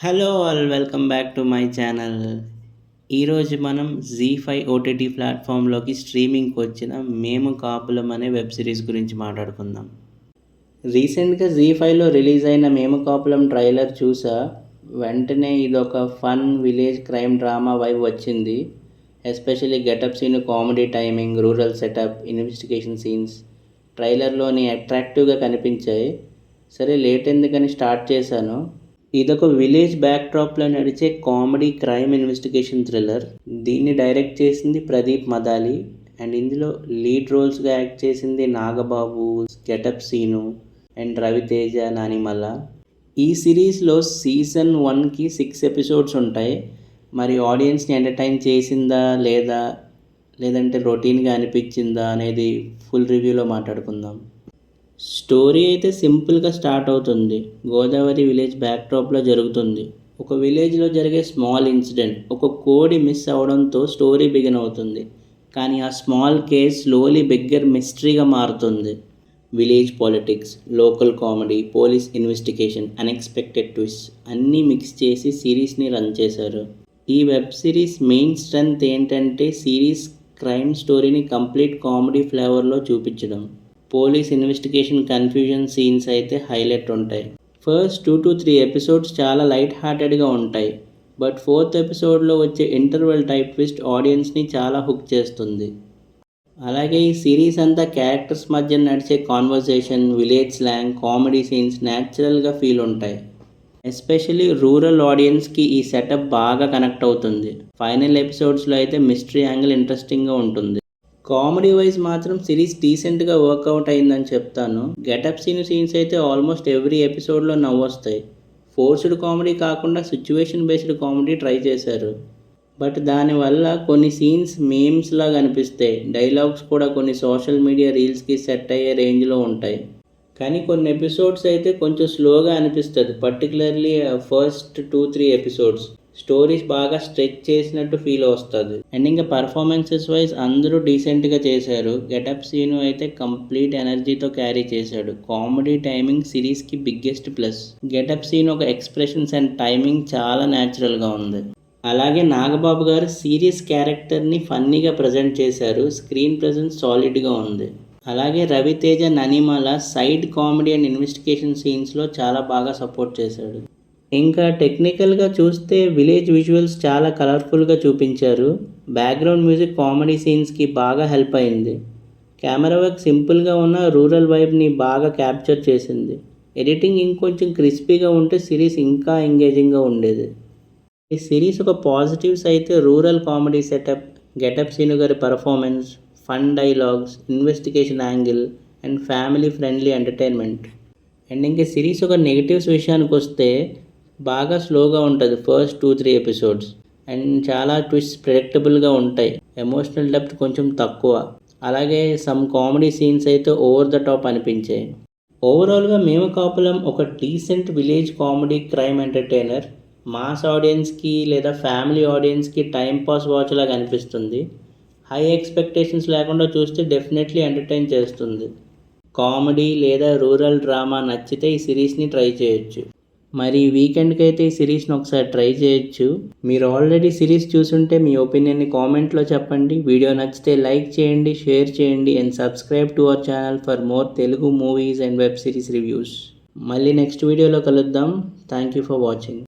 Hello all welcome back to my channel. ఈరోజు మనం జీ5 OTT ప్లాట్ఫామ్లోకి స్ట్రీమింగ్కి వచ్చిన మేము కాపులం అనే వెబ్ సిరీస్ గురించి మాట్లాడుకుందాం. రీసెంట్గా జీ5లో రిలీజ్ అయిన మేము కాపులం ట్రైలర్ చూసా. వెంటనే ఇదొక fun village crime drama vibe వచ్చింది. Especially Getup Seenu, comedy timing, rural setup, investigation scenes ట్రైలర్లోని అట్రాక్టివ్గా కనిపించాయి. సరే లేట్ ఎందుకని స్టార్ట్ చేశాను. ఇదొక విలేజ్ బ్యాక్డ్రాప్లో నడిచే కామెడీ క్రైమ్ ఇన్వెస్టిగేషన్ థ్రిల్లర్. దీన్ని డైరెక్ట్ చేసింది ప్రదీప్ మదాలి అండ్ ఇందులో లీడ్ రోల్స్గా యాక్ట్ చేసింది నాగబాబు, గెటప్ సీను అండ్ రవితేజ, నానిమల్ల. ఈ సిరీస్లో సీజన్ 1కి 6 ఎపిసోడ్స్ ఉంటాయి. మరి ఆడియన్స్ని ఎంటర్టైన్ చేసిందా లేదంటే రొటీన్గా అనిపించిందా అనేది ఫుల్ రివ్యూలో మాట్లాడుకుందాం. స్టోరీ అయితే సింపుల్గా స్టార్ట్ అవుతుంది. గోదావరి విలేజ్ బ్యాక్డ్రాప్లో జరుగుతుంది. ఒక విలేజ్లో జరిగే స్మాల్ ఇన్సిడెంట్, ఒక కోడి మిస్ అవడంతో స్టోరీ బిగిన్ అవుతుంది. కానీ ఆ స్మాల్ కేస్ స్లోలీ బిగ్గర్ మిస్టరీగా మారుతుంది. Village politics, local comedy, police investigation, unexpected twist అన్నీ మిక్స్ చేసి సిరీస్ని రన్ చేశారు. ఈ వెబ్ సిరీస్ మెయిన్ స్ట్రెంగ్త్ ఏంటంటే సిరీస్ క్రైమ్ స్టోరీని కంప్లీట్ కామెడీ ఫ్లేవర్లో చూపించడం. పోలీస్ ఇన్వెస్టిగేషన్ కన్ఫ్యూజన్ సీన్స్ అయితే హైలైట్ ఉంటాయి. ఫస్ట్ 2 to 3 ఎపిసోడ్స్ చాలా లైట్ హార్టెడ్గా ఉంటాయి. బట్ 4th ఎపిసోడ్లో వచ్చే ఇంటర్వెల్ టైప్ ట్విస్ట్ ఆడియన్స్ని చాలా హుక్ చేస్తుంది. అలాగే ఈ సిరీస్ అంతా క్యారెక్టర్స్ మధ్య నడిచే conversation, village slang, comedy scenes న్యాచురల్గా ఫీల్ ఉంటాయి. ఎస్పెషల్లీ రూరల్ ఆడియన్స్కి ఈ సెటప్ బాగా కనెక్ట్ అవుతుంది. ఫైనల్ ఎపిసోడ్స్లో అయితే మిస్టరీ యాంగిల్ ఇంట్రెస్టింగ్గా ఉంటుంది. కామెడీ వైజ్ మాత్రం సిరీస్ డీసెంట్గా వర్కౌట్ అయిందని చెప్తాను. గెటప్ సీన్స్ అయితే ఆల్మోస్ట్ ఎవ్రీ ఎపిసోడ్లో నవ్వొస్తాయి. ఫోర్స్డ్ కామెడీ కాకుండా సిచ్యువేషన్ బేస్డ్ కామెడీ ట్రై చేశారు. బట్ దానివల్ల కొన్ని సీన్స్ మీమ్స్ లాగా అనిపిస్తాయి. డైలాగ్స్ కూడా కొన్ని సోషల్ మీడియా రీల్స్కి సెట్ అయ్యే రేంజ్లో ఉంటాయి. కానీ కొన్ని ఎపిసోడ్స్ అయితే కొంచెం స్లోగా అనిపిస్తుంది. పర్టికులర్లీ ఫస్ట్ 2-3 ఎపిసోడ్స్ స్టోరీస్ బాగా స్ట్రెచ్ చేసినట్టు ఫీల్ వస్తుంది. అండ్ ఇంకా పర్ఫార్మెన్సెస్ వైజ్ అందరూ డీసెంట్గా చేశారు. గెటప్ సీను అయితే కంప్లీట్ ఎనర్జీతో క్యారీ చేశాడు. కామెడీ టైమింగ్ సిరీస్కి బిగ్గెస్ట్ ప్లస్. గెటప్ సీన్ ఒక ఎక్స్ప్రెషన్స్ అండ్ టైమింగ్ చాలా న్యాచురల్గా ఉంది. అలాగే నాగబాబు గారు సీరియస్ క్యారెక్టర్ని ఫన్నీగా ప్రజెంట్ చేశారు. స్క్రీన్ ప్రెజెన్స్ సాలిడ్గా ఉంది. అలాగే రవితేజ, ననిమల సైడ్ కామెడీ అండ్ ఇన్వెస్టిగేషన్ సీన్స్లో చాలా బాగా సపోర్ట్ చేశాడు. ఇంకా టెక్నికల్గా చూస్తే విలేజ్ విజువల్స్ చాలా కలర్ఫుల్గా చూపించారు. బ్యాక్గ్రౌండ్ మ్యూజిక్ కామెడీ సీన్స్కి బాగా హెల్ప్ అయింది. కెమెరా వర్క్ సింపుల్గా ఉన్న రూరల్ వైబ్ని బాగా క్యాప్చర్ చేసింది. ఎడిటింగ్ ఇంకొంచెం క్రిస్పీగా ఉంటే సిరీస్ ఇంకా ఎంగేజింగ్గా ఉండేది. ఈ సిరీస్ ఒక పాజిటివ్స్ అయితే rural comedy setup, Getup Seenu గారి performance, fun dialogues, investigation angle and family friendly entertainment. And ఇంకా సిరీస్ ఒక నెగిటివ్స్ విషయానికి వస్తే బాగా స్లోగా ఉంటుంది ఫస్ట్ 2-3 ఎపిసోడ్స్. అండ్ చాలా ట్విస్ట్ ప్రెడిక్టబుల్గా ఉంటాయి. ఎమోషనల్ డెప్త్ కొంచెం తక్కువ. అలాగే సమ్ కామెడీ సీన్స్ అయితే ఓవర్ ద టాప్ అనిపించాయి. ఓవరాల్గా మేము కాపులం ఒక decent village comedy crime entertainer. Mass ఆడియన్స్కి లేదా ఫ్యామిలీ ఆడియన్స్కి టైం పాస్ వాచ్ లాగా అనిపిస్తుంది. హై ఎక్స్పెక్టేషన్స్ లేకుండా చూస్తే డెఫినెట్లీ ఎంటర్టైన్ చేస్తుంది. కామెడీ లేదా రూరల్ డ్రామా నచ్చితే ఈ సిరీస్ని ట్రై చేయొచ్చు. మరి వీకెండ్కి అయితే ఈ సిరీస్ని ఒకసారి ట్రై చేయొచ్చు. మీరు ఆల్రెడీ సిరీస్ చూసుంటే మీ ఒపీనియన్ని కామెంట్లో చెప్పండి. వీడియో నచ్చితే లైక్ చేయండి, షేర్ చేయండి and subscribe to our channel for more Telugu movies and web series reviews. మళ్ళీ నెక్స్ట్ వీడియోలో కలుద్దాం. Thank you for watching.